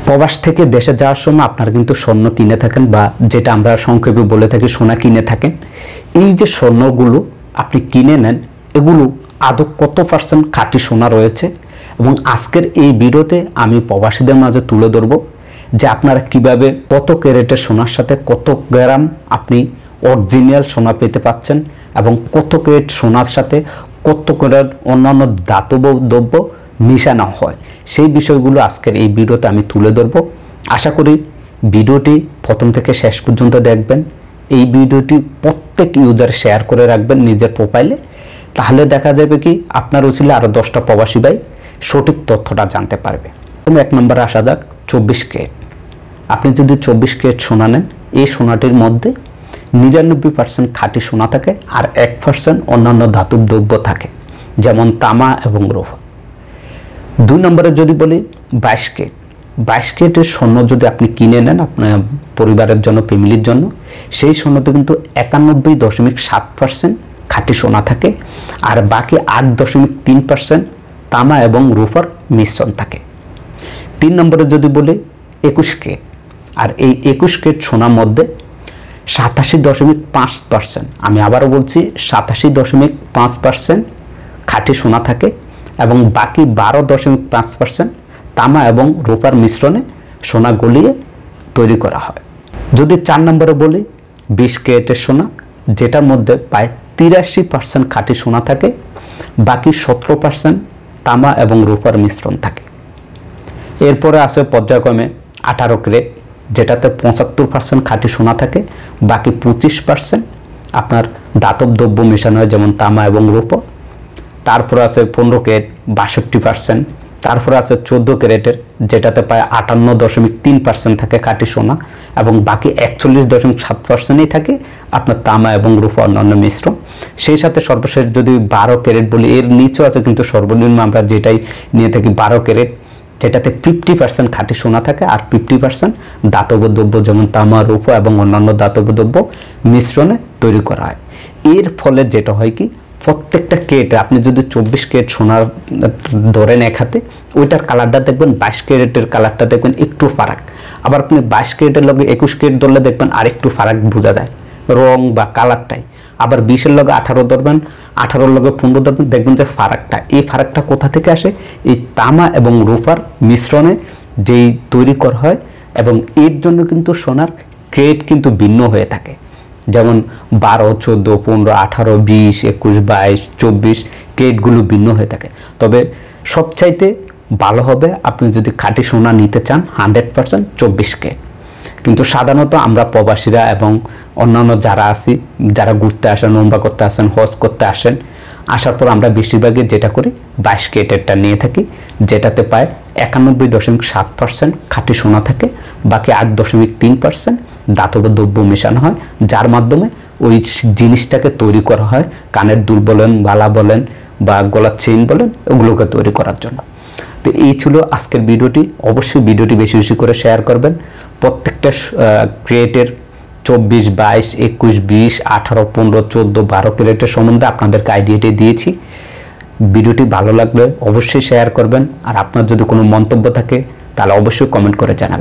প্রবাস থেকে দেশে যাওয়ার সময় আপনারা কিন্তু স্বর্ণ কিনে থাকেন বা যেটা আমরা সংক্ষেপে বলে থাকি সোনা কিনে থাকেন। এই যে স্বর্ণগুলো আপনি কিনে নেন এগুলো আদৌ কত পার্সেন্ট খাঁটি সোনা রয়েছে এবং আজকের এই ভিডিওতে আমি প্রবাসীদের মাঝে তুলে ধরব যে আপনারা কিভাবে কত ক্যারেটের সোনার সাথে কত গ্রাম আপনি অরিজিনাল সোনা পেতে পাচ্ছেন এবং কত ক্যারেট সোনার সাথে কত ক্যারেট অন্যান্য ধাতব দ্রব্য মিশানো হয় সেই বিষয়গুলো আজকের এই ভিডিওতে আমি তুলে ধরব। আশা করি ভিডিওটি প্রথম থেকে শেষ পর্যন্ত দেখবেন। এই ভিডিওটি প্রত্যেক ইউজার শেয়ার করে রাখবেন নিজের প্রোফাইলে, তাহলে দেখা যাবে কি আপনার উচিলে আরও 10টা প্রবাসী ভাই সঠিক তথ্যটা জানতে পারবে। এক নম্বরে আসা যাক 24 ক্যারেট। আপনি যদি 24 ক্যারেট সোনা নেন এই সোনাটির মধ্যে 99% খাঁটি সোনা থাকে আর 1% অন্যান্য ধাতব দ্রব্য থাকে যেমন তামা এবং রূপা। 2 নম্বরে যদি বলি 22 ক্যারেট। 22 ক্যারেটের স্বর্ণ যদি আপনি কিনে নেন আপনার পরিবারের জন্য ফ্যামিলির জন্য, সেই স্বর্ণতে কিন্তু 91.7% খাঁটি সোনা থাকে আর বাকি 8.3% তামা এবং রূপার মিশ্রণ থাকে। 3 নম্বরে যদি বলি 21 ক্যারেট। আর এই 21 ক্যারেট সোনার মধ্যে 87.5%, আমি আবারও বলছি 87.5% খাঁটি সোনা থাকে এবং বাকি 12.5% তামা এবং রূপার মিশ্রণে সোনা গলিয়ে তৈরি করা হয়। যদি 4 নম্বরে বলি 20 ক্যারেটের সোনা, যেটার মধ্যে প্রায় 83% খাঁটি সোনা থাকে, বাকি 17% তামা এবং রূপার মিশ্রণ থাকে। এরপরে আছে পর্যায়ক্রমে 18 ক্যারেট, যেটাতে 75% খাঁটি সোনা থাকে, বাকি 25% আপনার ধাতব দ্রব্য মেশানো হয় যেমন তামা এবং রূপা। তারপরে আছে 15 ক্যারেট 62%, তারপরে আছে 14 ক্যারেটের যেটাতে প্রায় 58.3% থাকে খাঁটি সোনা এবং বাকি 41.7%ই থাকে আপনার তামা এবং রূপা অন্যান্য মিশ্রণ। সেই সাথে সর্বশেষ যদি 12 ক্যারেট বলি, এর নিচেও আছে কিন্তু সর্বনিম্ন আমরা যেটাই নিয়ে থাকি 12 ক্যারেট, যেটাতে 50% খাঁটি সোনা থাকে আর 50% ধাতব দ্রব্য যেমন তামা রূপা এবং অন্যান্য ধাতব দ্রব্য মিশ্রণে তৈরি করা হয়। এর ফলে যেটা হয় কি প্রত্যেকটা ক্যারেটে আপনি যদি 24 ক্যারেট সোনার ধরেন এক হাতে, ওইটার কালারটা দেখবেন 22 ক্যারেটের কালারটা দেখবেন একটু ফারাক, আবার আপনি 22 ক্যারেটের লগে 21 ক্যারেট ধরলে দেখবেন আরেকটু ফারাক বোঝা যায় রং বা কালারটাই। আবার 20-এর লগে 18 ধরবেন, 18-র লগে 15 ধরবেন, দেখবেন যে ফারাকটা, এই ফারাকটা কোথা থেকে আসে? এই তামা এবং রূপার মিশ্রণে যেই তৈরি করা হয় এবং এর জন্য কিন্তু সোনার ক্যারেট কিন্তু ভিন্ন হয়ে থাকে, যেমন 12, 14, 15, 18, 20, 21, 22, 24 ক্যারেটগুলো ভিন্ন হয়ে থাকে। তবে সবচাইতে ভালো হবে আপনি যদি খাঁটি সোনা নিতে চান 100% 24 ক্যারেট। কিন্তু সাধারণত আমরা প্রবাসীরা এবং অন্যান্য যারা আছি, যারা ঘুরতে আসেন, উমরা করতে আসেন, হজ করতে আসেন, আসার পর আমরা বেশিরভাগই যেটা করি 22 ক্যারেটেরটা নিয়ে থাকি, যেটাতে প্রায় 91.7% খাঁটি সোনা থাকে, বাকি 8.3% ধাতব দ্রব্য মেশানো হয়, যার মাধ্যমে ওই জিনিসটাকে তৈরি করা হয় কানের দুল বলেন, বালা বলেন বা গলার চেইন বলেন, ওগুলোকে তৈরি করার জন্য। তো এই ছিল আজকের ভিডিওটি। অবশ্যই ভিডিওটি বেশি বেশি করে শেয়ার করবেন। প্রত্যেকটা ক্যারেটের 24, 22, 21, 20, 18, 15, 14, 12 ক্যারেটের সম্বন্ধে আপনাদেরকে আইডিয়াটি দিয়েছি। ভিডিওটি ভালো লাগলে অবশ্যই শেয়ার করবেন আর আপনার যদি কোনো মন্তব্য থাকে তাহলে অবশ্যই কমেন্ট করে জানাবেন।